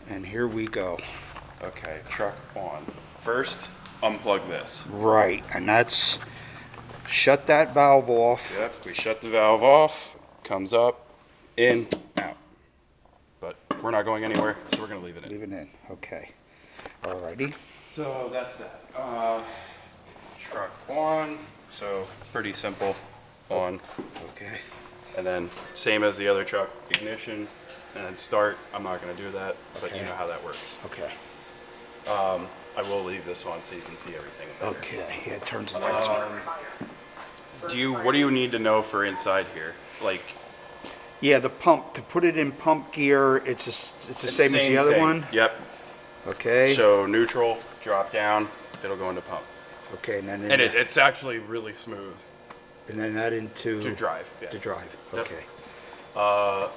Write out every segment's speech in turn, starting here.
And here we go. Okay, truck on. First, unplug this. Right, and that's, shut that valve off. Yep, we shut the valve off, comes up, in, out. But we're not going anywhere, so we're gonna leave it in. Leave it in, okay. Alrighty. So that's that. Truck on, so pretty simple, on. Okay. And then same as the other truck, ignition, and then start. I'm not gonna do that, but you Okay. know how that works. Okay. I will leave this on so you can see everything better. Okay, yeah, it turns the lights on. What do you need to know for inside here? Like, Yeah, the pump, to put it in pump gear, it's the same as the other thing. one? Yep. Okay. So neutral, drop down, it'll go into pump. Okay, and then, And it's actually really smooth and then that into... to drive. Yeah. To drive, Yep. okay.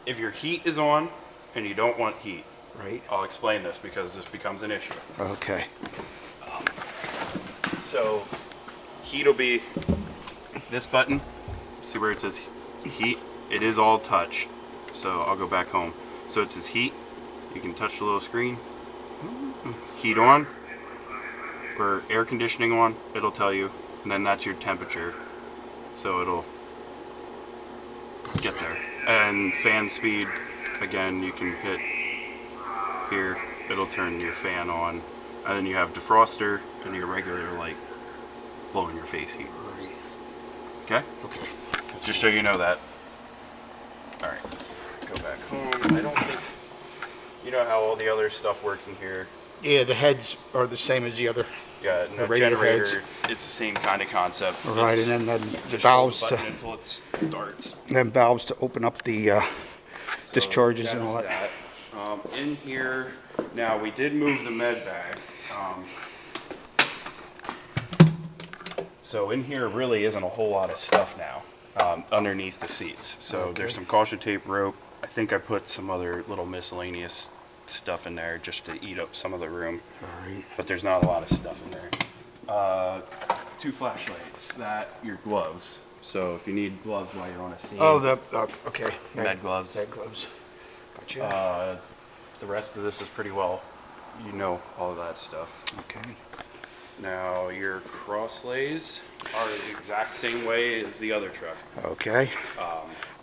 If your heat is on and you don't want heat, Right, I'll explain this because this becomes an issue. okay. So heat will be this button. See where it says heat? It is all touch. So I'll go back home. So it says heat. You can touch the little screen. Heat on or air conditioning on, it'll tell you. And then that's your temperature. So it'll get there. And fan speed, again, you can hit here. It'll turn your fan on. And then you have defroster and your regular, like, blowing your face heat. Right. Okay? Okay. Just so you know that. Alright. Go back home. I don't think... You know how all the other stuff works in here? Yeah, the heads are the same as the other. Yeah, The no radio generator. heads. It's the same kind of concept. Right, It's and then the just valves hold the to, button until it starts. then valves to open up the So discharges and that's all that. In here, now we did move the med bag. So in here really isn't a whole lot of stuff now underneath the seats. So Okay. there's some caution tape rope. I think I put some other little miscellaneous stuff in there just to eat up some of the room. Alright, But there's not a lot of stuff in there. 2 flashlights, your gloves. So if you need gloves while you're on a scene. oh, okay. Med gloves. Med gloves. Gotcha. The rest of this is pretty well, you know, all of that stuff. Okay. Now your crosslays are the exact same way as the other truck. Okay.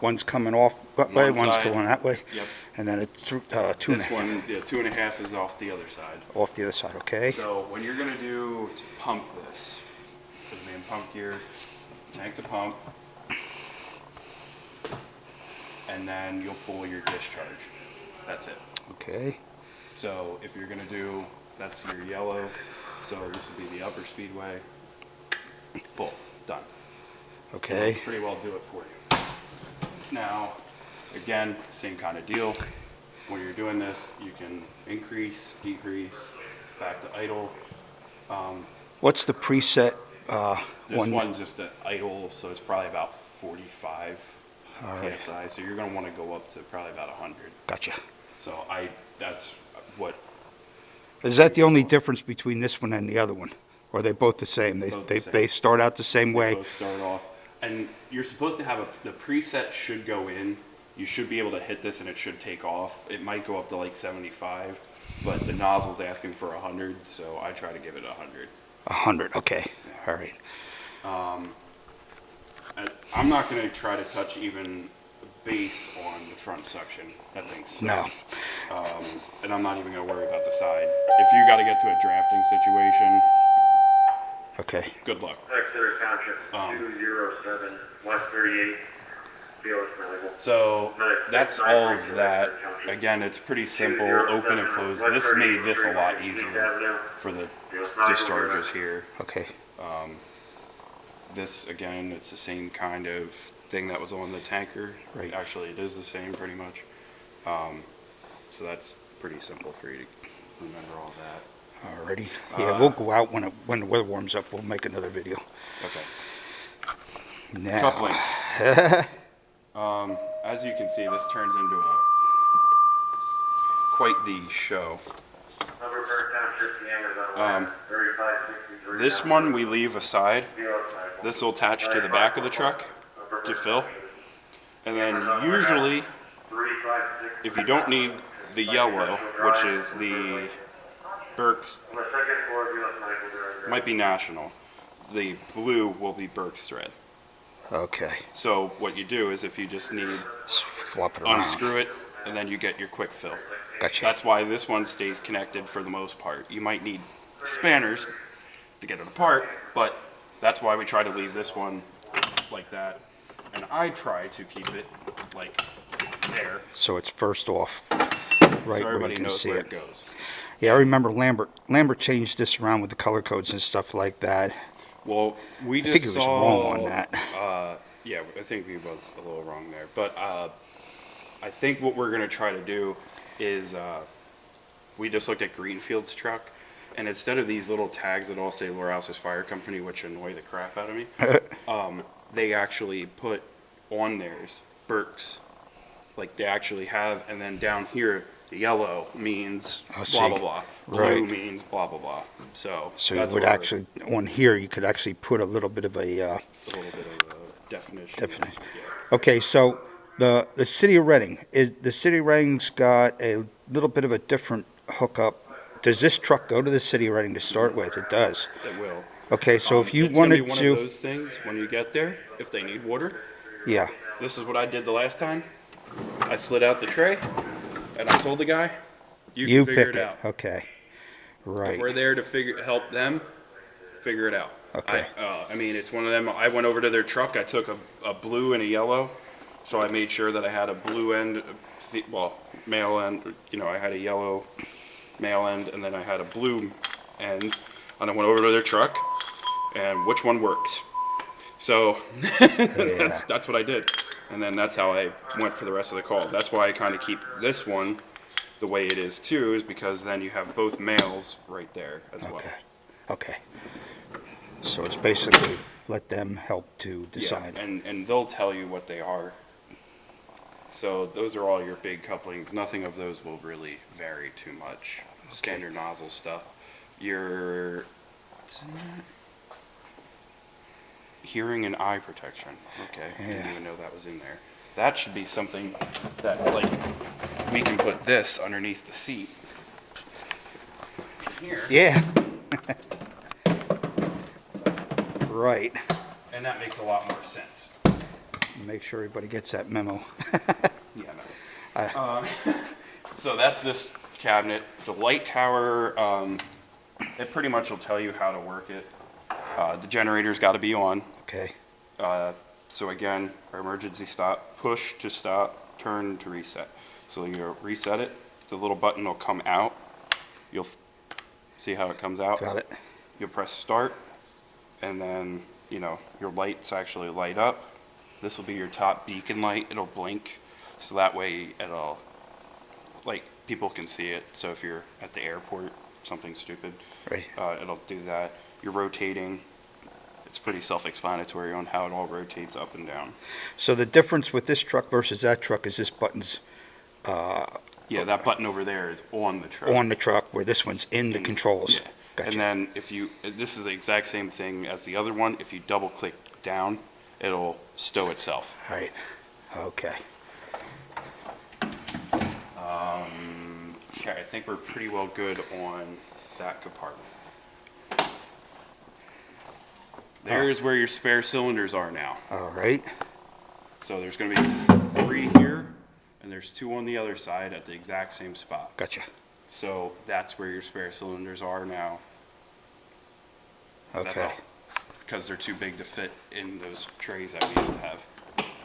One's coming off that way, one one's side. going that way. Yep. And then it's through, two and a This half one, yeah, 2.5 is off the other side. off the other side, okay? So what you're gonna do to pump this, it'll be in pump gear, tank to pump, and then you'll pull your discharge. That's it. Okay, So if you're gonna do, that's your yellow, so this would be the upper speedway. Pull, done. okay, It'll pretty well do it for you. Now, again, same kind of deal. When you're doing this, you can increase, decrease, back to idle. what's the preset, This one? one's just an idle, so it's probably about 45 Alright, PSI, so you're gonna wanna go up to probably about 100. gotcha. So that's what, Is that the only difference between this one and the other one? Or are they both the same? Both the same. They start out the same way? both start off. And you're supposed to have the preset should go in. You should be able to hit this and it should take off. It might go up to like 75, but the nozzle's asking for 100, so I try to give it 100. 100, okay, all right. I'm not gonna try to touch even the base on the front section. That thing's No, and I'm not even gonna worry about the side. If you gotta get to a drafting situation, okay, good luck. Exeter Township, 207, 138, Felix Malibu. So that's all of that. Again, it's pretty simple, open and close. This made this a lot easier for the discharges here. okay, This, again, it's the same kind of thing that was on the tanker. Right. Actually, it is the same pretty much. So that's pretty simple for you to remember all that. alrighty. Yeah, we'll go out when the weather warms up, we'll make another video. Okay. Now, Couplings. As you can see, this turns into quite the show. Lumberburg Township, the Amazon line, 3563. This one we leave aside. This will attach to the back of the truck to fill. And then usually, if you don't need the yellow, which is the Burke's, On the second floor, if you don't mind, we'll do it. might be National. The blue will be Burke's thread. Okay. So what you do is if you just need, Flop it around. unscrew it, and then you get your quick fill. Gotcha. That's why this one stays connected for the most part. You might need spanners to get it apart, but that's why we try to leave this one like that. And I try to keep it like there, So it's first off, so right where you everybody can knows see where it. it goes. Yeah, I remember Lambert changed this around with the color codes and stuff like that. Well, we I just think he was saw, wrong on that. Yeah, I think he was a little wrong there. But I think what we're going to try to do is we just looked at Greenfield's truck, and instead of these little tags that all say Loralsis Fire Company, which annoy the crap out of me, they actually put on theirs Burke's. Like they actually have, and then down here, the yellow means I see. blah, blah, blah. Blue Right. means blah, blah, blah. So So you that's would what we're- actually, on here, you could actually put a little bit of a, a little bit of a definition. Definition. Yeah. okay, so the city of Reading, the city of Reading's got a little bit of a different hookup. Does this truck go to the city of Reading to start with? It does. It will. Okay, so if you It's gonna be wanted one to, of those things when you get there, if they need water, yeah, this is what I did the last time. I slid out the tray, and I told the guy, "You you can figure pick it it. out. Okay, If right. we're there to help them figure it out." Okay. I mean, it's one of them. I went over to their truck. I took a blue and a yellow, so I made sure that I had a blue end, male end. You know, I had a yellow male end, and then I had a blue end. And I went over to their truck, and which one works? So that's what I did, and then that's how I went for the rest of the call. That's why I kind of keep this one the way it is too, is because then you have both males right there as well. Okay, okay. So it's basically let them help to decide. Yeah, and they'll tell you what they are. So those are all your big couplings. Nothing of those will really vary too much. Standard nozzle stuff. Your what's in that? Hearing and eye protection. Okay, I Yeah. didn't even know that was in there. That should be something that like we can put this underneath the seat. Here. Yeah. Right. And that makes a lot more sense. Make sure everybody gets that memo. Yeah, no. So that's this cabinet. The light tower, it pretty much will tell you how to work it. The generator's got to be on. Okay, So again, our emergency stop, push to stop, turn to reset. So you reset it, the little button will come out. You'll see how it comes out. got it. You'll press start, and then, you know, your lights actually light up. This will be your top beacon light. It'll blink, so that way it'll, like, people can see it. So if you're at the airport, something stupid, Right. it'll do that. You're rotating. It's pretty self-explanatory on how it all rotates up and down. So the difference with this truck versus that truck is this button's Yeah, that button over there is on the truck. on the truck, where this one's in the controls. Yeah. Gotcha. And then if you, this is the exact same thing as the other one. If you double click down, it'll stow itself. Right, okay. Okay, I think we're pretty well good on that compartment. There's where your spare cylinders are now. All right, So there's going to be 3 here, and there's 2 on the other side at the exact same spot. gotcha. So that's where your spare cylinders are now. That's Okay, all. Because they're too big to fit in those trays that we used to have.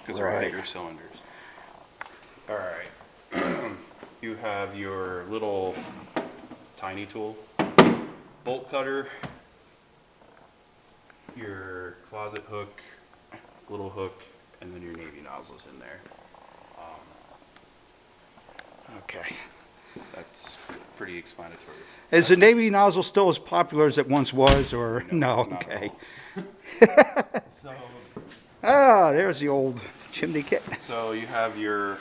Because they're Right. bigger cylinders. All right. You have your little tiny tool, bolt cutter, your closet hook, little hook, and then your Navy nozzles in there. okay. That's pretty explanatory. Is the Navy nozzle still as popular as it once was, or no? not at Okay. So, Ah, there's the old chimney kit. so you have your,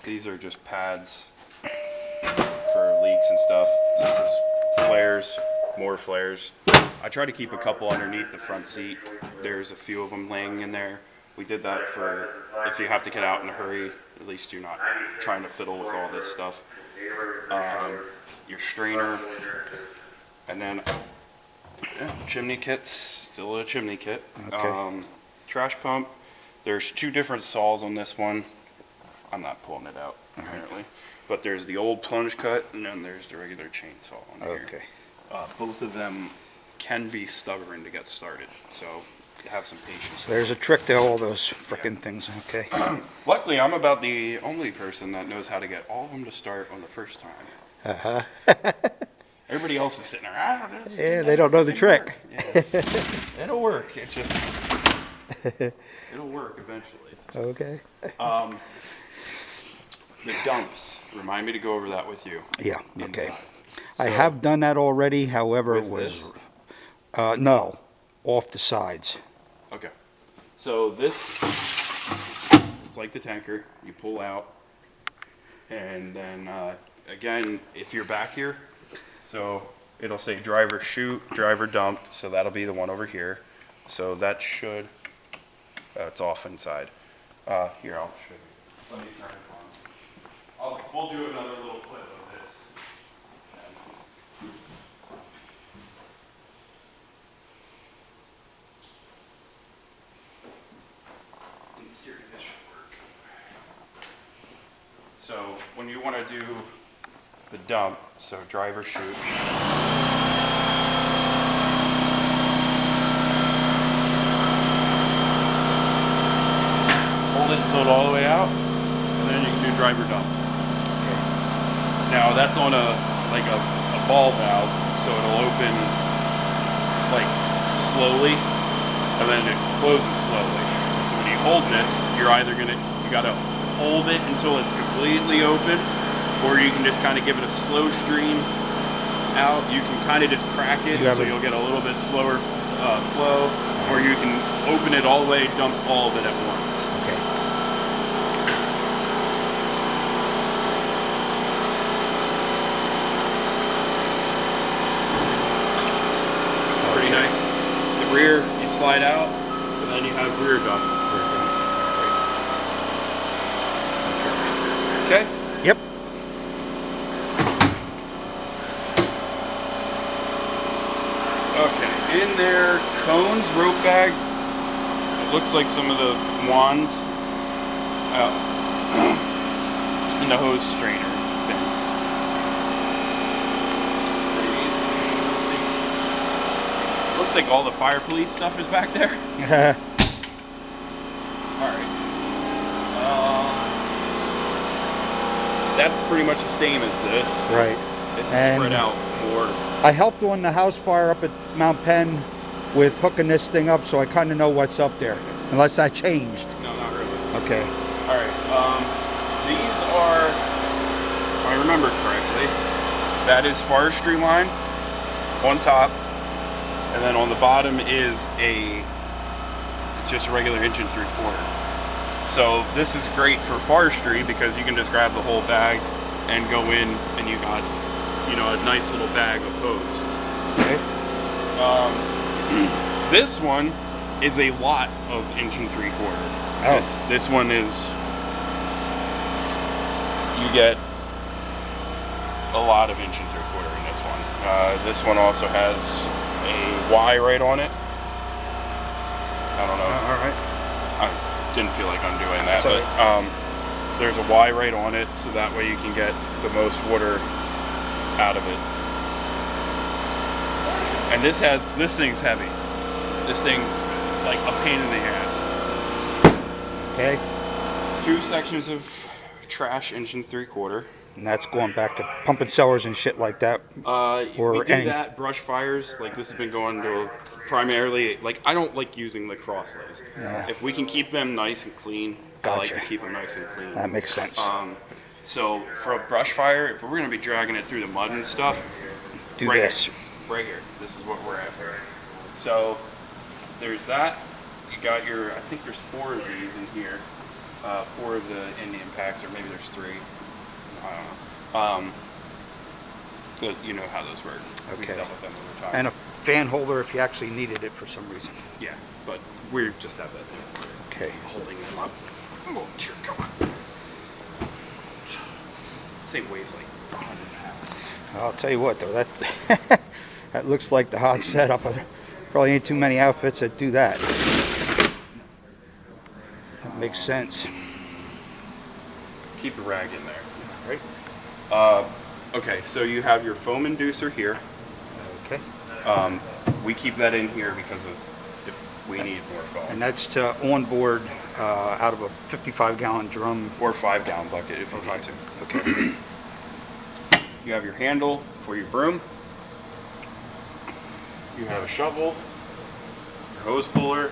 these are just pads for leaks and stuff. This is flares, more flares. I try to keep a couple underneath the front seat. There's a few of them laying in there. We did that for if you have to get out in a hurry, at least you're not trying to fiddle with all this stuff. your strainer, and then chimney kit's still a chimney kit. Okay. Trash pump. There's two different saws on this one. I'm not pulling it out apparently, but there's the old plunge cut, and then there's the regular chainsaw on here. Okay. Both of them can be stubborn to get started, so have some patience. There's a trick to all those frickin' things, okay? Luckily, I'm about the only person that knows how to get all of them to start on the first time. Uh-huh. Everybody else is sitting there, I don't know. Yeah, they don't know the trick. Yeah. It'll work. It just, it'll work eventually. Okay. The dumps, remind me to go over that with you. Yeah, okay. inside. I So, have done that already, however, it with was, this? no, off the sides. Okay. So this, it's like the tanker. You pull out, and then again, if you're back here, so it'll say driver chute, driver dump. So that'll be the one over here. So that should, it's off inside. Here, I'll show you. Let me turn it on. We'll do another little clip of this. In theory, this should work. So when you want to do the dump, so driver chute. Hold it until it's all the way out, and then you can do driver dump. Now that's on a ball valve, so it'll open like slowly, and then it closes slowly. So when you hold this, you gotta hold it until it's completely open, or you can just kind of give it a slow stream out. You can kind of just crack it, so you'll get a little bit slower flow, or you can open it all the way, dump all of it at once. Okay. Pretty nice. The rear, you slide out, and then you have rear dump. Okay? Yep. Okay, in there, cones, rope bag. It looks like some of the wands. And the hose strainer thing. Looks like all the fire police stuff is back there. Alright. That's pretty much the same as this. Right. It's And- spread out more. I helped on the house fire up at Mount Penn with hooking this thing up, so I kind of know what's up there, unless I changed. No, not really. Okay. Alright, these are, if I remember correctly, that is forestry line on top, and then on the bottom is it's just a regular 1 3/4 inch. So this is great for forestry because you can just grab the whole bag and go in and you got, a nice little bag of hose. Okay. This one is a lot of 1 3/4 inch. Oh. This one is, you get a lot of 1 3/4 in this one. This one also has a Y right on it. I don't know. All right. I didn't feel like undoing that, Sorry. but there's a Y right on it, so that way you can get the most water out of it. And this thing's heavy. This thing's like a pain in the ass. Okay. 2 sections of trash 1 3/4 inch. And that's going back to pumping cellars and shit like that. Or We do any- that, brush fires, like this has been going to primarily, like I don't like using the cross lays. Yeah. If we can keep them nice and clean, I like to Gotcha. keep them nice and clean. That makes sense. So for a brush fire, if we're gonna be dragging it through the mud and stuff, Do right this. here, right here, this is what we're after. So there's that. You got your, I think there's 4 of these in here. 4 of the Indian packs, or maybe there's 3. I don't know. But you know how those work. We've Okay. dealt with them over time. And a fan holder if you actually needed it for some reason. Yeah, but we just have that thing Okay. holding them up. Oh, dear God. This thing weighs like I'll tell you what, though, that that looks like the hot setup. Probably ain't too many outfits that do that. That makes sense. Keep the rag in there. Right? Okay, so you have your foam inducer here. Okay. We keep that in here because of if we need more foam. And that's to onboard out of a 55-gallon drum. Or 5-gallon bucket if you need to. Okay. You have your handle for your broom. You have a shovel, your hose puller,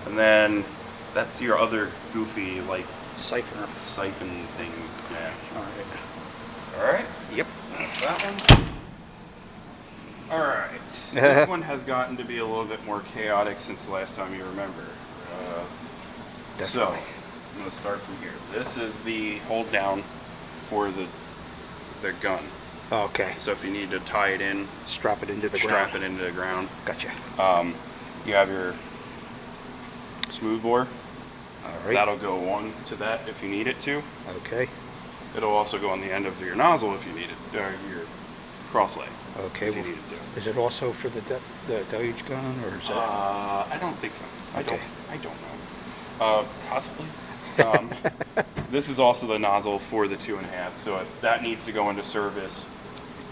and then that's your other goofy like Siphoner. siphon thing. Yeah. All right. All right. Yep. That's that one. All right. This one has gotten to be a little bit more chaotic since the last time you remember. So Definitely. I'm gonna start from here. This is the hold down for the gun. Okay. So if you need to tie it in, Strap it into the strap ground. it into the ground. Gotcha. You have your smooth bore. All right. That'll go on to that if you need it to. Okay. It'll also go on the end of your nozzle if you need it, or your cross lay Okay. if you well, need it to. is it also for the deluge gun, or is that? I don't think so. Okay. I don't know. Possibly. This is also the nozzle for the 2.5. So if that needs to go into service,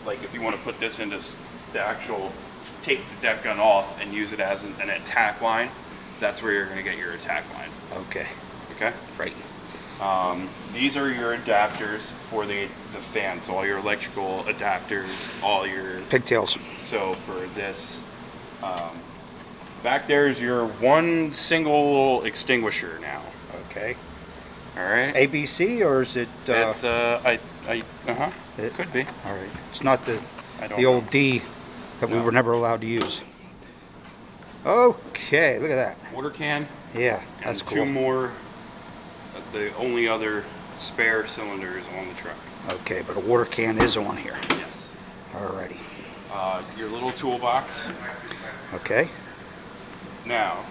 like if you want to put this into the actual, take the deck gun off and use it as an attack line, that's where you're going to get your attack line. Okay. Okay. Right. These are your adapters for the fan. So all your electrical adapters, all your Pigtails. So for this, back there is your one single extinguisher now. Okay. All right. ABC, or is it? It's It- could be. All right. It's not the I don't the know. old D that we No. were never allowed to use. Okay. Look at that. Water can. Yeah, that's And cool. two more. The only other spare cylinders on the truck. Okay, but a water can is on here. Yes. Alrighty. Your little toolbox. Okay. Now,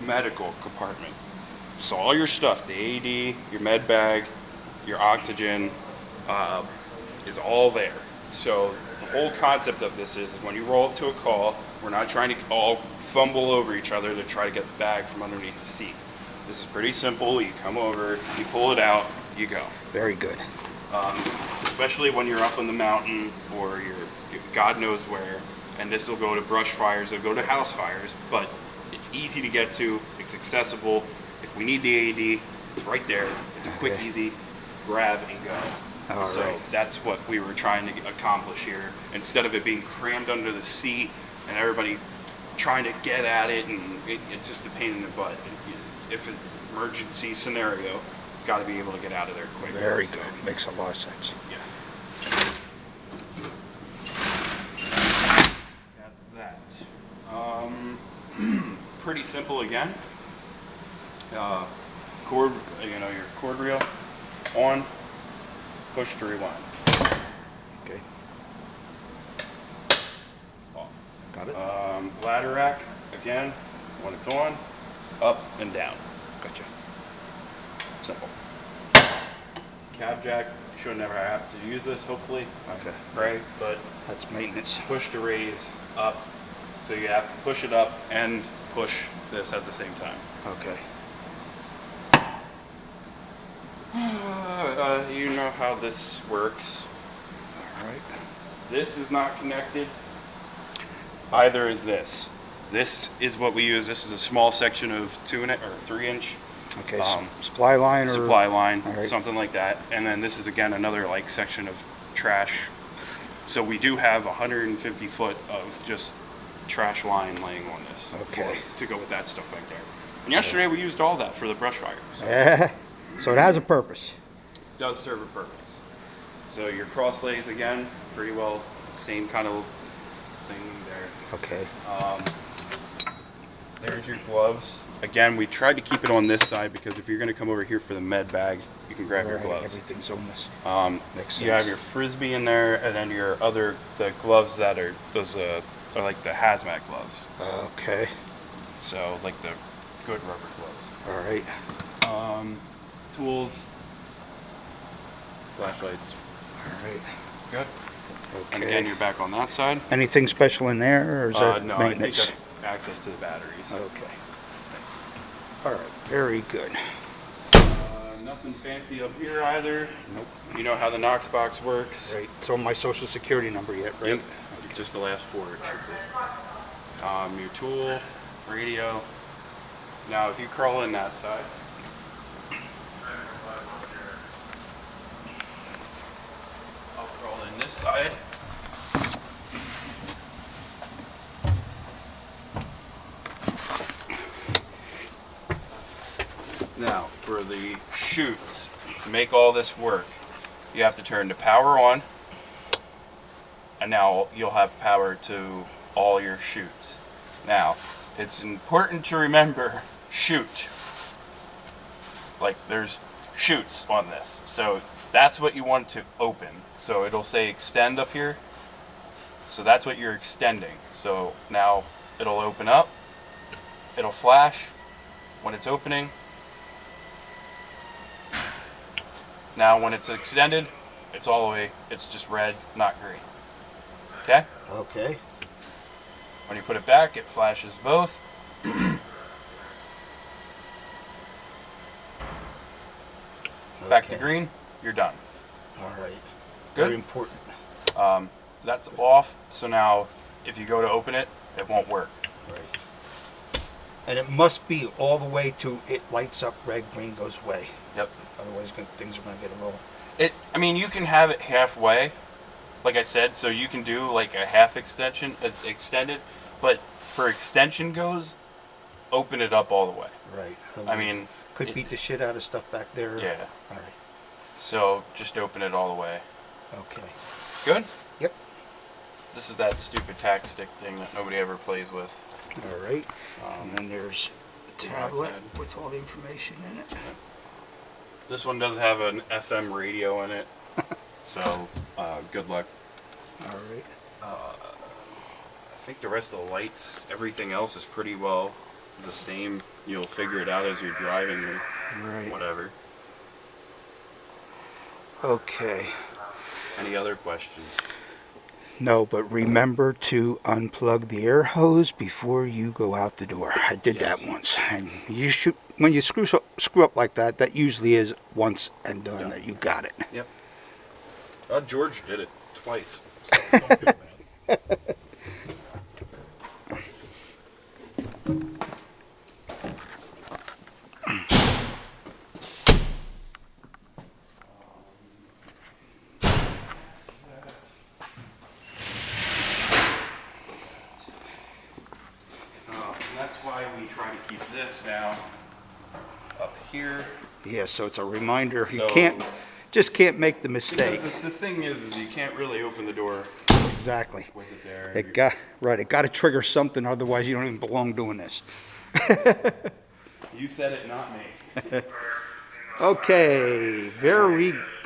medical compartment. So all your stuff, the AED, your med bag, your oxygen, is all there. So the whole concept of this is when you roll up to a call, we're not trying to all fumble over each other to try to get the bag from underneath the seat. This is pretty simple. You come over, you pull it out, you go. Very good. Especially when you're up on the mountain or you're God knows where. And this will go to brush fires, it'll go to house fires, but it's easy to get to, it's accessible. If we need the AED, it's right there. It's a quick, Okay. easy grab and go. All So right. that's what we were trying to accomplish here. Instead of it being crammed under the seat and everybody trying to get at it, and it's just a pain in the butt. If an emergency scenario, it's got to be able to get out of there quick. Very So, good. Makes a lot of sense. Yeah. That's that. Pretty simple again. Cord, your cord reel on, push to rewind, Okay. off. Got it. Ladder rack again, when it's on, up and down. Gotcha. Simple. Cab jack, you should never have to use this, hopefully. Okay. Pray, but That's maintenance. push to raise up. So you have to push it up and push this at the same time. Okay. You know how this works. All right. This is not connected. Either is this. This is what we use. This is a small section of 3-inch Okay. Supply line or supply line, All right. something like that. And then this is again another like section of trash. So we do have 150 foot of just trash line laying on this. Okay. To go with that stuff back there. And yesterday we used all that for the brush fire. So it Yeah. So it has a purpose. does serve a purpose. So your cross lays again, pretty well same kind of thing there. Okay. There's your gloves. Again, we tried to keep it on this side because if you're going to come over here for the med bag, you can grab your All right, gloves. everything's on this. Makes You have sense. your frisbee in there, and then your the gloves that are those are like the hazmat gloves. Okay. So like the good rubber gloves. All right. Tools, flashlights. All right. Good. And Okay. again, you're back on that side. Anything special in there, or is that No, I think maintenance? that's access to the batteries. Okay. All right, very good. Nothing fancy up here either. Nope. You know how the Knox box works. Right, throw my social security number yet, right? Yep. Just the last four it should be. Your tool, radio. Now, if you crawl in that side. I'll crawl in this side. Now, for the chutes, to make all this work, you have to turn the power on, and now you'll have power to all your chutes. Now, it's important to remember chute. Like, there's chutes on this, so that's what you want to open. So it'll say extend up here, so that's what you're extending. So now it'll open up, it'll flash when it's opening. Now when it's extended, it's all the way, it's just red, not green. Okay? Okay. When you put it back, it flashes both. Back to Okay. green, you're done. All right. Good? Very important. That's off, so now if you go to open it, it won't work. Right. And it must be all the way to it lights up red, green goes away. Yep. Otherwise, things are going to get a little. I mean, you can have it halfway, like I said, so you can do like a half extension, extended, but for extension goes, open it up all the way. Right. I mean, Could beat the shit out of stuff back there. yeah. All right. So just open it all the way. Okay. Good? Yep. This is that stupid tack stick thing that nobody ever plays with. All right. And then there's the the tablet iPad. with all the information in it. This one does have an FM radio in it, so good luck. All right. I think the rest of the lights, everything else is pretty well the same. You'll figure it out as you're driving or Right. whatever. Okay. Any other questions? No, but remember to unplug the air hose before you go out the door. I did Yes. that once. And you should, when you screw up like that, that usually is once and done. Yeah. That you got it. Yep. George did it twice. So don't feel bad. And that's why we try to keep this now up here. Yeah. So it's a reminder. So- You can't make the Because mistake. the thing is you can't really open the door Exactly. with it there. It got right. It got to trigger something. Otherwise, you don't even belong doing this. You said it, not me. Okay. Very